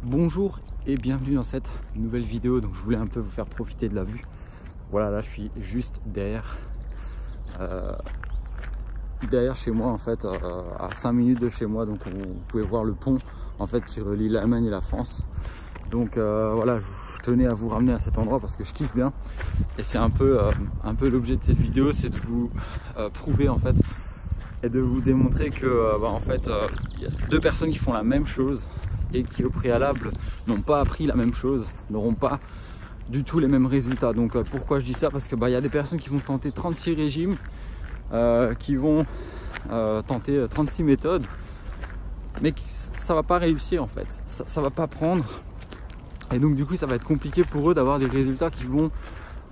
Bonjour et bienvenue dans cette nouvelle vidéo. Donc je voulais un peu vous faire profiter de la vue. Voilà, là je suis juste derrière chez moi en fait, à 5 minutes de chez moi. Donc vous pouvez voir le pont en fait qui relie l'Allemagne et la France. Donc voilà, je tenais à vous ramener à cet endroit parce que je kiffe bien. Et c'est un peu l'objet de cette vidéo, c'est de vous prouver en fait et de vous démontrer que en fait il y a deux personnes qui font la même chose et qui au préalable n'ont pas appris la même chose, n'auront pas du tout les mêmes résultats. Donc pourquoi je dis ça? Parce que y a des personnes qui vont tenter 36 régimes, qui vont tenter 36 méthodes, mais ça va pas réussir en fait, ça va pas prendre, et donc du coup ça va être compliqué pour eux d'avoir des résultats qui vont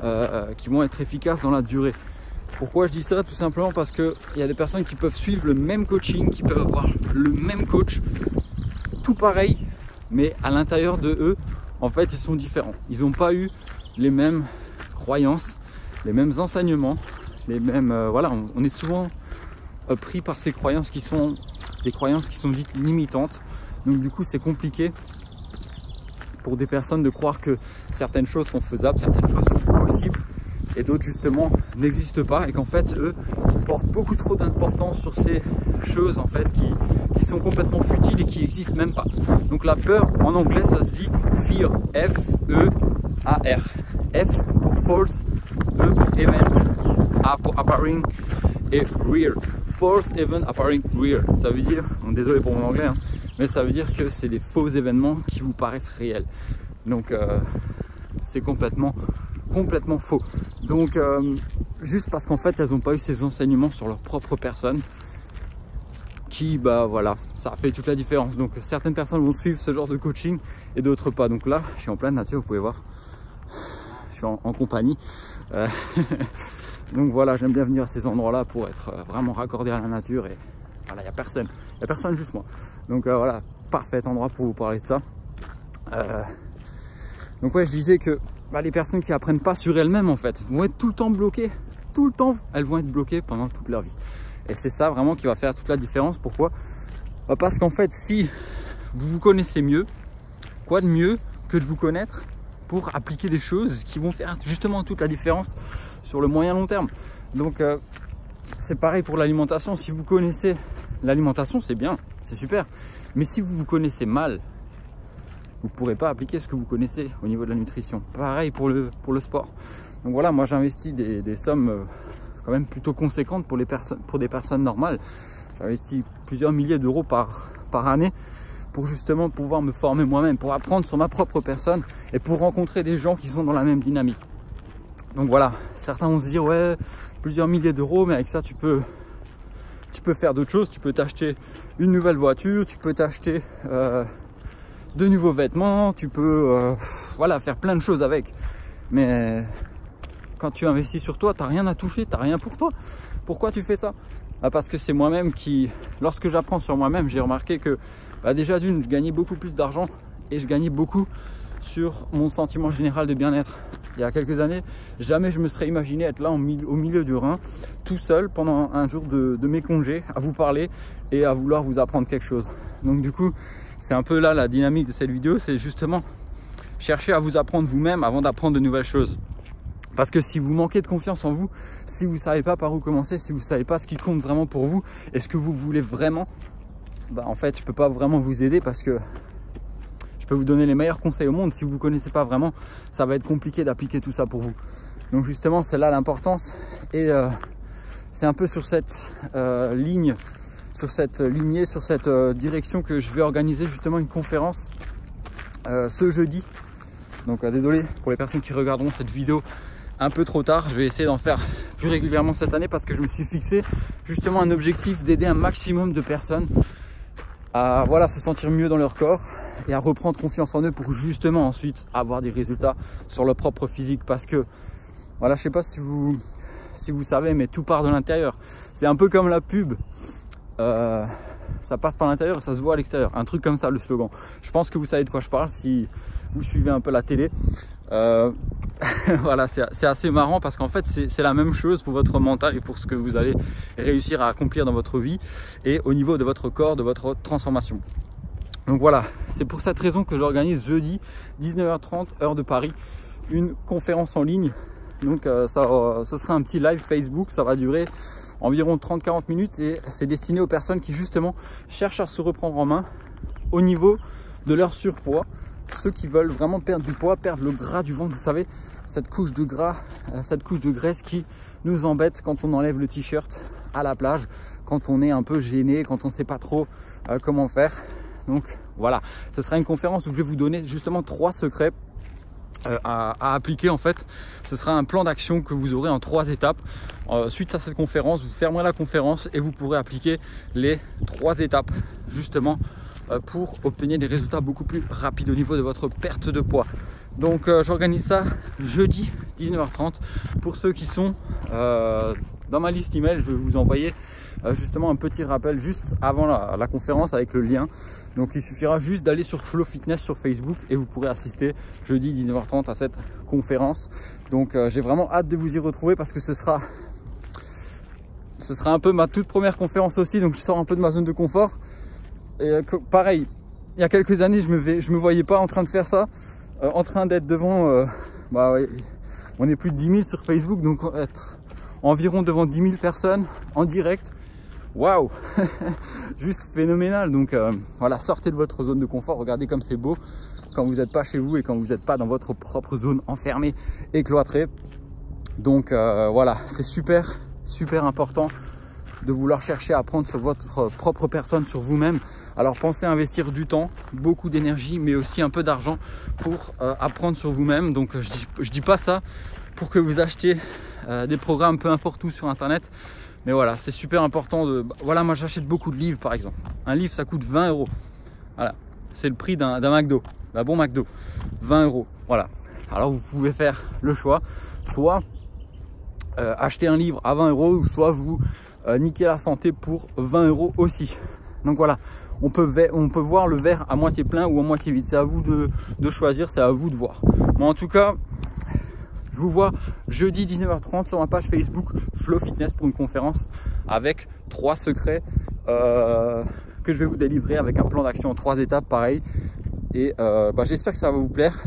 être efficaces dans la durée. Pourquoi je dis ça? Tout simplement parce que il y a des personnes qui peuvent suivre le même coaching, qui peuvent avoir le même coach, tout pareil, mais à l'intérieur de eux, en fait, ils sont différents. Ils n'ont pas eu les mêmes croyances, les mêmes enseignements, les mêmes. Voilà, on est souvent pris par ces croyances qui sont des croyances qui sont dites limitantes. Donc du coup, c'est compliqué pour des personnes de croire que certaines choses sont faisables, certaines choses sont possibles, et d'autres justement n'existent pas, et qu'en fait eux portent beaucoup trop d'importance sur ces choses en fait qui sont complètement futiles et qui n'existent même pas. Donc la peur en anglais ça se dit fear, F-E-A-R. F pour false, E pour event, A pour appearing et real. False event appearing real, ça veut dire, désolé pour mon anglais, hein, mais ça veut dire que c'est des faux événements qui vous paraissent réels. Donc c'est complètement faux. Donc juste parce qu'en fait elles n'ont pas eu ces enseignements sur leur propre personne, qui voilà, ça fait toute la différence. Donc certaines personnes vont suivre ce genre de coaching et d'autres pas. Donc là je suis en pleine nature, vous pouvez voir, je suis en compagnie donc voilà, j'aime bien venir à ces endroits là pour être vraiment raccordé à la nature, et voilà, il n'y a personne, juste moi. Donc voilà, parfait endroit pour vous parler de ça. Donc ouais, je disais que les personnes qui apprennent pas sur elles-mêmes en fait vont être tout le temps bloquées, tout le temps elles vont être bloquées pendant toute leur vie. Et c'est ça vraiment qui va faire toute la différence. Pourquoi? Parce qu'en fait, si vous vous connaissez mieux, quoi de mieux que de vous connaître pour appliquer des choses qui vont faire justement toute la différence sur le moyen long terme. Donc c'est pareil pour l'alimentation. Si vous connaissez l'alimentation, c'est bien, c'est super, mais si vous vous connaissez mal, vous ne pourrez pas appliquer ce que vous connaissez au niveau de la nutrition. Pareil pour le sport. Donc voilà, moi j'investis des sommes quand même plutôt conséquentes pour des personnes normales. J'investis plusieurs milliers d'euros par année pour justement pouvoir me former moi-même, pour apprendre sur ma propre personne et pour rencontrer des gens qui sont dans la même dynamique. Donc voilà, certains vont se dire ouais, plusieurs milliers d'euros, mais avec ça tu peux faire d'autres choses. Tu peux t'acheter une nouvelle voiture, tu peux t'acheter de nouveaux vêtements, tu peux voilà, faire plein de choses avec. Mais quand tu investis sur toi, tu n'as rien à toucher, tu n'as rien pour toi. Pourquoi tu fais ça? Parce que c'est moi-même qui, lorsque j'apprends sur moi-même, j'ai remarqué que déjà d'une, je gagnais beaucoup plus d'argent et je gagnais beaucoup sur mon sentiment général de bien-être. Il y a quelques années, jamais je me serais imaginé être là au milieu du Rhin, tout seul pendant un jour de mes congés, à vous parler et à vouloir vous apprendre quelque chose. Donc du coup, c'est un peu là la dynamique de cette vidéo, c'est justement chercher à vous apprendre vous-même avant d'apprendre de nouvelles choses. Parce que si vous manquez de confiance en vous, si vous ne savez pas par où commencer, si vous ne savez pas ce qui compte vraiment pour vous et ce que vous voulez vraiment, en fait je ne peux pas vraiment vous aider, parce que je peux vous donner les meilleurs conseils au monde. Si vous ne connaissez pas vraiment, ça va être compliqué d'appliquer tout ça pour vous. Donc justement c'est là l'importance, et c'est un peu sur cette lignée, sur cette direction que je vais organiser justement une conférence ce jeudi. Donc désolé pour les personnes qui regarderont cette vidéo un peu trop tard. Je vais essayer d'en faire plus régulièrement cette année, parce que je me suis fixé justement un objectif d'aider un maximum de personnes à se sentir mieux dans leur corps et à reprendre confiance en eux pour justement ensuite avoir des résultats sur leur propre physique. Parce que voilà, je sais pas si vous savez, mais tout part de l'intérieur. C'est un peu comme la pub, ça passe par l'intérieur et ça se voit à l'extérieur, un truc comme ça, le slogan. Je pense que vous savez de quoi je parle si vous suivez un peu la télé. Voilà, c'est assez marrant, parce qu'en fait c'est la même chose pour votre mental et pour ce que vous allez réussir à accomplir dans votre vie et au niveau de votre corps, de votre transformation. Donc voilà, c'est pour cette raison que j'organise jeudi 19h30 heure de Paris une conférence en ligne. Donc ce sera un petit live Facebook, ça va durer environ 30-40 minutes et c'est destiné aux personnes qui justement cherchent à se reprendre en main au niveau de leur surpoids, ceux qui veulent vraiment perdre du poids, perdre le gras du ventre, vous savez, cette couche de gras, cette couche de graisse qui nous embête quand on enlève le t-shirt à la plage, quand on est un peu gêné, quand on ne sait pas trop comment faire. Donc voilà, ce sera une conférence où je vais vous donner justement 3 secrets à appliquer. En fait, ce sera un plan d'action que vous aurez en 3 étapes. Suite à cette conférence, vous fermerez la conférence et vous pourrez appliquer les 3 étapes justement pour obtenir des résultats beaucoup plus rapides au niveau de votre perte de poids. Donc j'organise ça jeudi 19h30. Pour ceux qui sont dans ma liste email, je vais vous envoyer justement un petit rappel juste avant la conférence avec le lien. Donc il suffira juste d'aller sur Flow Fitness sur Facebook et vous pourrez assister jeudi 19h30 à cette conférence. Donc j'ai vraiment hâte de vous y retrouver parce que ce sera un peu ma toute première conférence aussi, donc je sors un peu de ma zone de confort. Et pareil, il y a quelques années, je me voyais pas en train de faire ça, en train d'être devant, ouais, on est plus de 10 000 sur Facebook, donc être environ devant 10 000 personnes en direct, waouh, juste phénoménal. Donc voilà, sortez de votre zone de confort, regardez comme c'est beau quand vous n'êtes pas chez vous et quand vous n'êtes pas dans votre propre zone enfermée et cloîtrée. Donc voilà, c'est super important de vouloir chercher à apprendre sur votre propre personne, sur vous-même. Alors pensez à investir du temps, beaucoup d'énergie, mais aussi un peu d'argent pour apprendre sur vous-même. Donc je dis pas ça pour que vous achetiez des programmes peu importe où sur internet, mais voilà, c'est super important de... Voilà, moi j'achète beaucoup de livres par exemple. Un livre ça coûte 20 €. Voilà, c'est le prix d'un McDo, d'un bon McDo, 20 €. Voilà, alors vous pouvez faire le choix, soit acheter un livre à 20 €, ou soit vous niquer la santé pour 20 € aussi. Donc voilà, on peut voir le verre à moitié plein ou à moitié vide. C'est à vous de choisir, c'est à vous de voir. Mais en tout cas, je vous vois jeudi 19h30 sur ma page Facebook Flow Fitness pour une conférence avec 3 secrets que je vais vous délivrer avec un plan d'action en 3 étapes pareil. Et j'espère que ça va vous plaire.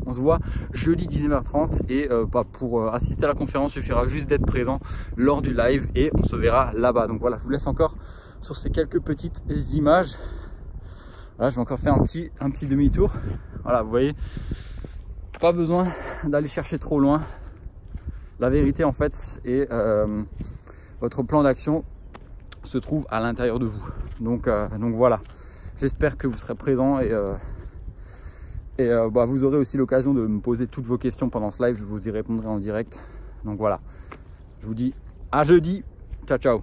On se voit jeudi 19h30 et pour assister à la conférence, il suffira juste d'être présent lors du live et on se verra là-bas. Donc voilà, je vous laisse encore sur ces quelques petites images. Voilà, je vais encore faire un petit demi-tour. Voilà, vous voyez, pas besoin d'aller chercher trop loin. La vérité en fait, et votre plan d'action se trouve à l'intérieur de vous. Donc voilà, j'espère que vous serez présents et vous aurez aussi l'occasion de me poser toutes vos questions pendant ce live, je vous y répondrai en direct. Donc voilà, je vous dis à jeudi, ciao ciao.